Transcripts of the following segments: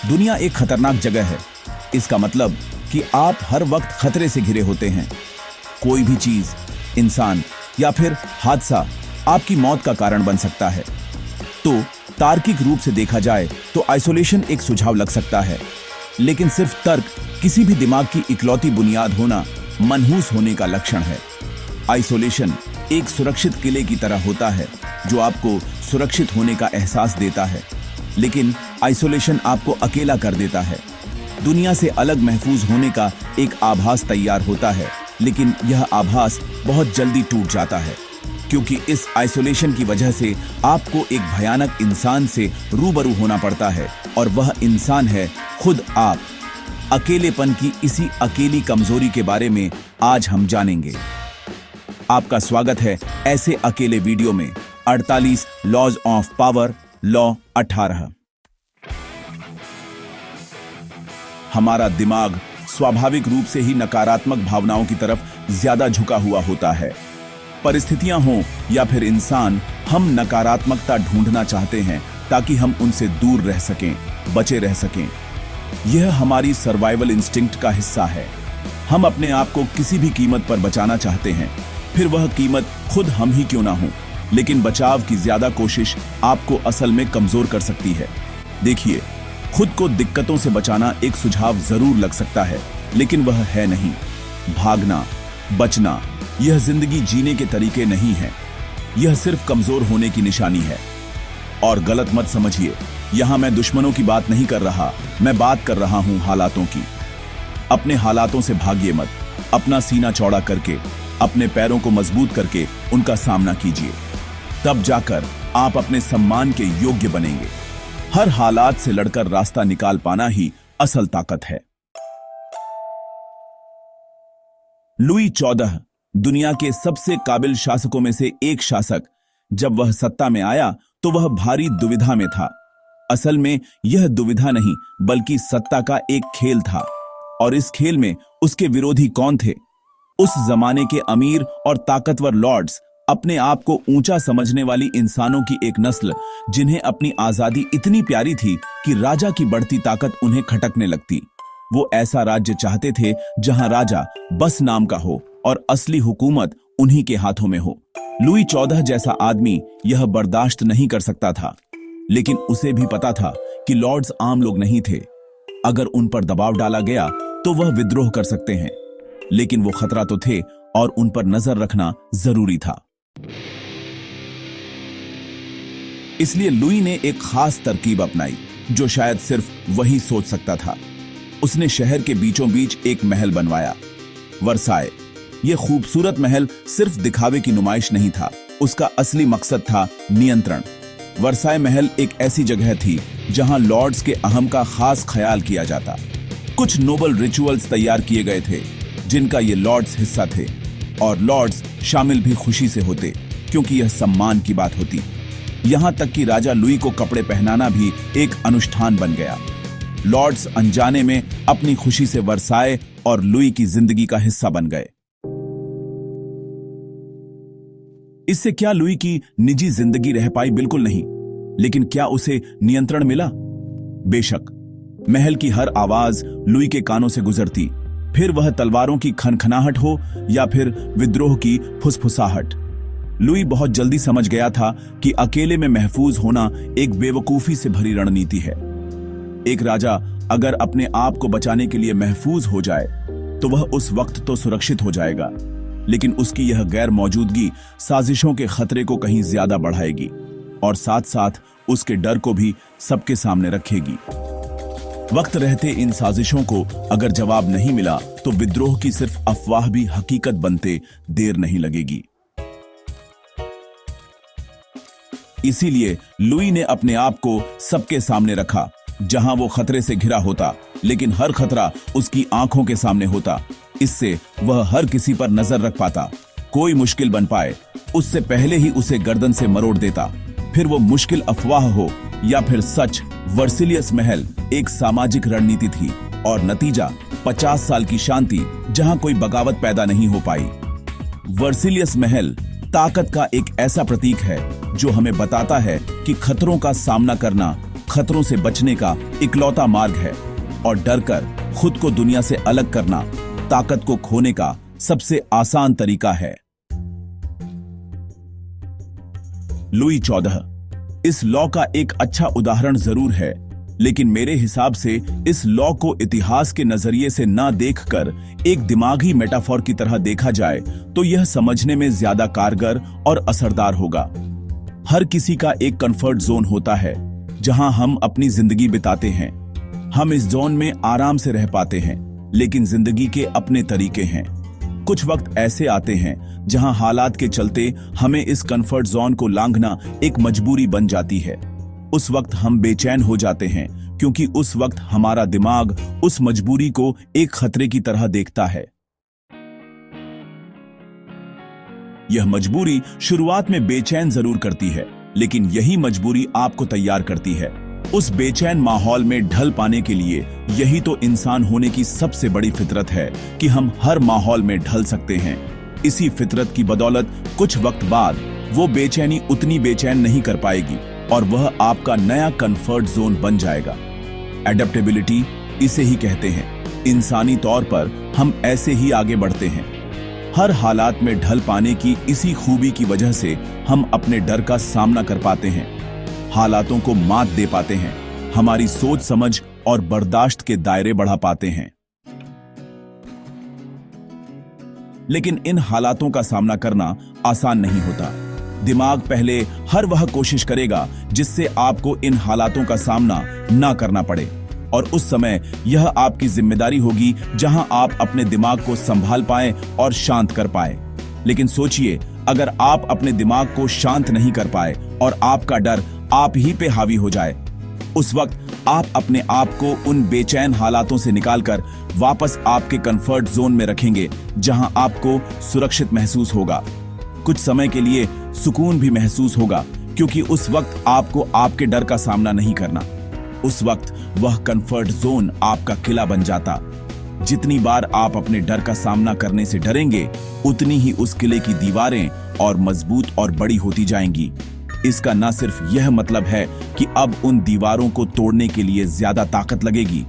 दुनिया एक खतरनाक जगह है। इसका मतलब कि आप हर वक्त खतरे से घिरे होते हैं। कोई भी चीज, इंसान या फिर हादसा आपकी मौत का कारण बन सकता है। तो तार्किक रूप से देखा जाए तो आइसोलेशन एक सुझाव लग सकता है, लेकिन सिर्फ तर्क किसी भी दिमाग की इकलौती बुनियाद होना मनहूस होने का लक्षण है। आइसोलेशन एक सुरक्षित किले की तरह होता है जो आपको सुरक्षित होने का एहसास देता है, लेकिन आइसोलेशन आपको अकेला कर देता है। दुनिया से अलग महफूज होने का एक आभास तैयार होता है, लेकिन यह आभास बहुत जल्दी टूट जाता है, क्योंकि इस आइसोलेशन की वजह से आपको एक भयानक इंसान से रूबरू होना पड़ता है, और वह इंसान है खुद आप। अकेलेपन की इसी अकेली कमजोरी के बारे में आज हम जानेंगे। आपका स्वागत है ऐसे अकेले वीडियो में। 48 लॉज ऑफ पावर। लॉ 18। हमारा दिमाग स्वाभाविक रूप से ही नकारात्मक भावनाओं की तरफ ज्यादा झुका हुआ होता है। परिस्थितियां हों या फिर इंसान, हम नकारात्मकता ढूंढना चाहते हैं ताकि हम उनसे दूर रह सकें, बचे रह सकें। यह हमारी सर्वाइवल इंस्टिंक्ट का हिस्सा है। हम अपने आप को किसी भी कीमत पर बचाना चाहते हैं, फिर वह कीमत खुद हम ही क्यों ना हो। लेकिन बचाव की ज्यादा कोशिश आपको असल में कमजोर कर सकती है। देखिए, खुद को दिक्कतों से बचाना एक सुझाव जरूर लग सकता है, लेकिन वह है नहीं। भागना, बचना, यह जिंदगी जीने के तरीके नहीं है। यह सिर्फ कमजोर होने की निशानी है। और गलत मत समझिए, यहां मैं दुश्मनों की बात नहीं कर रहा, मैं बात कर रहा हूं हालातों की। अपने हालातों से भागिए मत। अपना सीना चौड़ा करके, अपने पैरों को मजबूत करके उनका सामना कीजिए। तब जाकर आप अपने सम्मान के योग्य बनेंगे। हर हालात से लड़कर रास्ता निकाल पाना ही असल ताकत है। लुई 14 दुनिया के सबसे काबिल शासकों में से एक शासक। जब वह सत्ता में आया तो वह भारी दुविधा में था। असल में यह दुविधा नहीं, बल्कि सत्ता का एक खेल था। और इस खेल में उसके विरोधी कौन थे? उस जमाने के अमीर और ताकतवर लॉर्ड्स, अपने आप को ऊंचा समझने वाली इंसानों की एक नस्ल, जिन्हें अपनी आजादी इतनी प्यारी थी कि राजा की बढ़ती ताकत उन्हें खटकने लगती। वो ऐसा राज्य चाहते थे जहां राजा बस नाम का हो और असली हुकूमत उन्हीं के हाथों में हो। लुई 14 जैसा आदमी यह बर्दाश्त नहीं कर सकता था, लेकिन उसे भी पता था कि लॉर्ड्स आम लोग नहीं थे। अगर उन पर दबाव डाला गया तो वह विद्रोह कर सकते हैं, लेकिन वो खतरा तो थे और उन पर नजर रखना जरूरी था। इसलिए लुई ने एक खास तरकीब अपनाई जो शायद सिर्फ वही सोच सकता था। उसने शहर के बीचों बीच एक महल बनवाया, वर्साय। यह खूबसूरत महल सिर्फ दिखावे की नुमाइश नहीं था, उसका असली मकसद था नियंत्रण। वर्साय महल एक ऐसी जगह थी जहां लॉर्ड्स के अहम का खास ख्याल किया जाता। कुछ नोबल रिचुअल्स तैयार किए गए थे जिनका ये लॉर्ड्स हिस्सा थे, और लॉर्ड्स शामिल भी खुशी से होते, क्योंकि यह सम्मान की बात होती। यहां तक कि राजा लुई को कपड़े पहनाना भी एक अनुष्ठान बन गया। लॉर्ड्स अनजाने में अपनी खुशी से वर्साय और लुई की जिंदगी का हिस्सा बन गए। इससे क्या लुई की निजी जिंदगी रह पाई? बिल्कुल नहीं। लेकिन क्या उसे नियंत्रण मिला? बेशक। महल की हर आवाज लुई के कानों से गुजरती, फिर वह तलवारों की खनखनाहट हो या फिर विद्रोह की फुसफुसाहट। लुई बहुत जल्दी समझ गया था कि अकेले में महफूज होना एक बेवकूफी से भरी रणनीति है। एक राजा अगर अपने आप को बचाने के लिए महफूज हो जाए तो वह उस वक्त तो सुरक्षित हो जाएगा, लेकिन उसकी यह गैर मौजूदगी साजिशों के खतरे को कहीं ज्यादा बढ़ाएगी और साथ साथ उसके डर को भी सबके सामने रखेगी। वक्त रहते इन साजिशों को अगर जवाब नहीं मिला तो विद्रोह की सिर्फ अफवाह भी हकीकत बनते देर नहीं लगेगी। इसीलिए लुई ने अपने आप को सबके सामने रखा, जहां वो खतरे से घिरा होता, लेकिन हर खतरा उसकी आंखों के सामने होता। इससे वह हर किसी पर नजर रख पाता। कोई मुश्किल बन पाए उससे पहले ही उसे गर्दन से मरोड़ देता, फिर वो मुश्किल अफवाह हो या फिर सच। वर्सिलियस महल एक सामाजिक रणनीति थी और नतीजा 50 साल की शांति जहां कोई बगावत पैदा नहीं हो पाई। वर्सिलियस महल ताकत का एक ऐसा प्रतीक है जो हमें बताता है कि खतरों का सामना करना खतरों से बचने का इकलौता मार्ग है और डर कर खुद को दुनिया से अलग करना ताकत को खोने का सबसे आसान तरीका है। लुई 14 इस लॉ का एक अच्छा उदाहरण जरूर है, लेकिन मेरे हिसाब से इस लॉ को इतिहास के नजरिए से ना देखकर एक दिमागी मेटाफोर की तरह देखा जाए तो यह समझने में ज्यादा कारगर और असरदार होगा। हर किसी का एक कंफर्ट जोन होता है जहां हम अपनी जिंदगी बिताते हैं। हम इस जोन में आराम से रह पाते हैं, लेकिन जिंदगी के अपने तरीके हैं। कुछ वक्त ऐसे आते हैं जहां हालात के चलते हमें इस कंफर्ट जोन को लांघना एक मजबूरी बन जाती है। उस वक्त हम बेचैन हो जाते हैं क्योंकि उस वक्त हमारा दिमाग उस मजबूरी को एक खतरे की तरह देखता है। यह मजबूरी शुरुआत में बेचैन जरूर करती है, लेकिन यही मजबूरी आपको तैयार करती है। उस बेचैन माहौल में ढल पाने के लिए यही तो इंसान होने की सबसे बड़ी फितरत है कि हम हर माहौल में ढल सकते हैं। इसी फितरत की बदौलत कुछ वक्त बाद वो बेचैनी उतनी बेचैन नहीं कर पाएगी और वह आपका नया कंफर्ट जोन बन जाएगा। एडेप्टेबिलिटी इसे ही कहते हैं। इंसानी तौर पर हम ऐसे ही आगे बढ़ते हैं। हर हालात में ढल पाने की इसी खूबी की वजह से हम अपने डर का सामना कर पाते हैं, हालातों को मात दे पाते हैं, हमारी सोच समझ और बर्दाश्त के दायरे बढ़ा पाते हैं। लेकिन इन हालातों का सामना करना आसान नहीं होता। दिमाग पहले हर वह कोशिश करेगा जिससे आपको इन हालातों का सामना ना करना पड़े, और उस समय यह आपकी जिम्मेदारी होगी जहां आप अपने दिमाग को संभाल पाएं और शांत कर पाएं। लेकिन सोचिए, अगर आप अपने दिमाग को शांत नहीं कर पाए और आपका डर आप ही पे हावी हो जाए, उस वक्त आप अपने आप को उन बेचैन हालातों से निकालकर वापस आपके कंफर्ट जोन में रखेंगे जहां आपको सुरक्षित महसूस होगा। कुछ समय के लिए सुकून भी महसूस होगा, क्योंकि उस वक्त आपको आपके डर का सामना नहीं करना। उस वक्त वह कंफर्ट जोन आपका किला बन जाता। जितनी बार आप अपने डर का सामना करने से डरेंगे, उतनी ही उस किले की दीवारें और मजबूत और बड़ी होती जाएंगी। इसका न सिर्फ यह मतलब है कि अब उन दीवारों को तोड़ने के लिए ज्यादा ताकत लगेगी,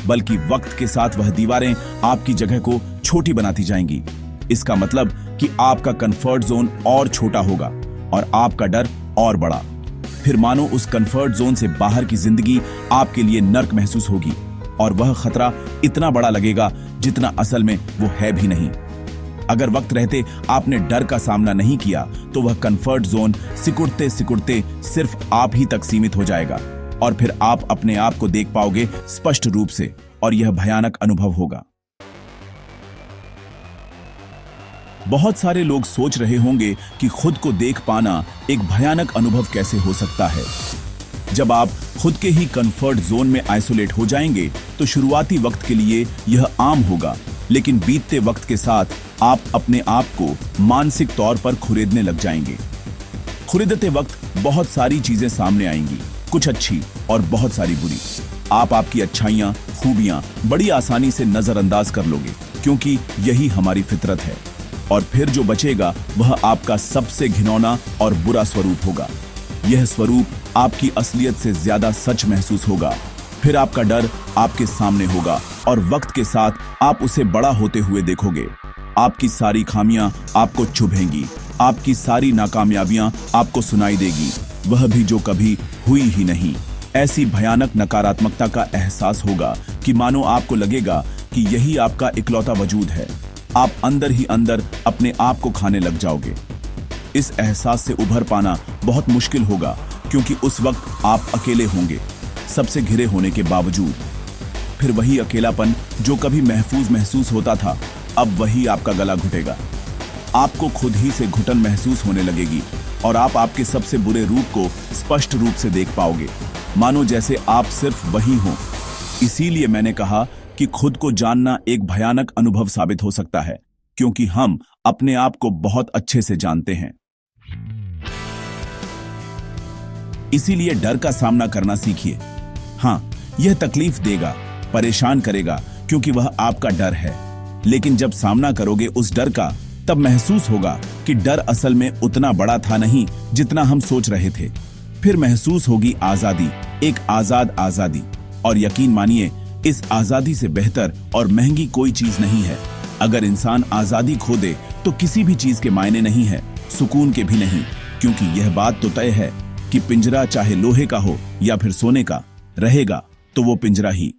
बल्कि वक्त के साथ वह दीवारें आपकी जगह को छोटी बनाती जाएंगी। इसका मतलब कि आपका कंफर्ट जोन और छोटा होगा और आपका डर और बड़ा। फिर मानो उस कंफर्ट जोन से बाहर की जिंदगी आपके लिए नर्क महसूस होगी, और वह खतरा इतना बड़ा लगेगा जितना असल में वो है भी नहीं। अगर वक्त रहते आपने डर का सामना नहीं किया तो वह कंफर्ट जोन सिकुड़ते सिकुड़ते सिर्फ आप ही तक सीमित हो जाएगा, और फिर आप अपने आप को देख पाओगे स्पष्ट रूप से, और यह भयानक अनुभव होगा। बहुत सारे लोग सोच रहे होंगे कि खुद को देख पाना एक भयानक अनुभव कैसे हो सकता है। जब आप खुद के ही कंफर्ट जोन में आइसोलेट हो जाएंगे तो शुरुआती वक्त के लिए यह आम होगा, लेकिन बीतते वक्त के साथ आप अपने आप को मानसिक तौर पर खुरेदने लग जाएंगे। खुरेदते वक्त बहुत सारी चीजें सामने आएंगी, कुछ अच्छी और बहुत सारी बुरी। आप आपकी अच्छाइयां, खूबियां बड़ी आसानी से नजरअंदाज कर लोगे, क्योंकि यही हमारी फितरत है। और फिर जो बचेगा वह आपका सबसे घिनौना और बुरा स्वरूप होगा। यह स्वरूप आपकी असलियत से ज्यादा सच महसूस होगा। फिर आपका डर आपके सामने होगा और वक्त के साथ आप उसे बड़ा होते हुए देखोगे। आपकी सारी खामियां आपको चुभेंगी, आपकी सारी नाकामयाबियां आपको सुनाई देगी, वह भी जो कभी हुई ही नहीं। ऐसी भयानक नकारात्मकता का एहसास होगा कि मानो आपको लगेगा कि यही आपका इकलौता वजूद है। आप अंदर ही अंदर अपने आप को खाने लग जाओगे। इस एहसास से उभर पाना बहुत मुश्किल होगा, क्योंकि उस वक्त आप अकेले होंगे, सबसे घिरे होने के बावजूद। फिर वही अकेलापन जो कभी महफूज महसूस होता था, अब वही आपका गला घुटेगा। आपको खुद ही से घुटन महसूस होने लगेगी और आप आपके सबसे बुरे रूप को स्पष्ट रूप से देख पाओगे, मानो जैसे आप सिर्फ वही हो। इसीलिए मैंने कहा कि खुद को जानना एक भयानक अनुभव साबित हो सकता है, क्योंकि हम अपने आप को बहुत अच्छे से जानते हैं। इसीलिए डर का सामना करना सीखिए। हाँ, यह तकलीफ देगा, परेशान करेगा, क्योंकि वह आपका डर है। लेकिन जब सामना करोगे उस डर का, तब महसूस होगा कि डर असल में उतना बड़ा था नहीं जितना हम सोच रहे थे। फिर महसूस होगी आजादी, एक आजाद आजादी। और यकीन मानिए, इस आजादी से बेहतर और महंगी कोई चीज नहीं है। अगर इंसान आजादी खो दे तो किसी भी चीज के मायने नहीं है, सुकून के भी नहीं, क्योंकि यह बात तो तय है कि पिंजरा चाहे लोहे का हो या फिर सोने का, रहेगा तो वो पिंजरा ही।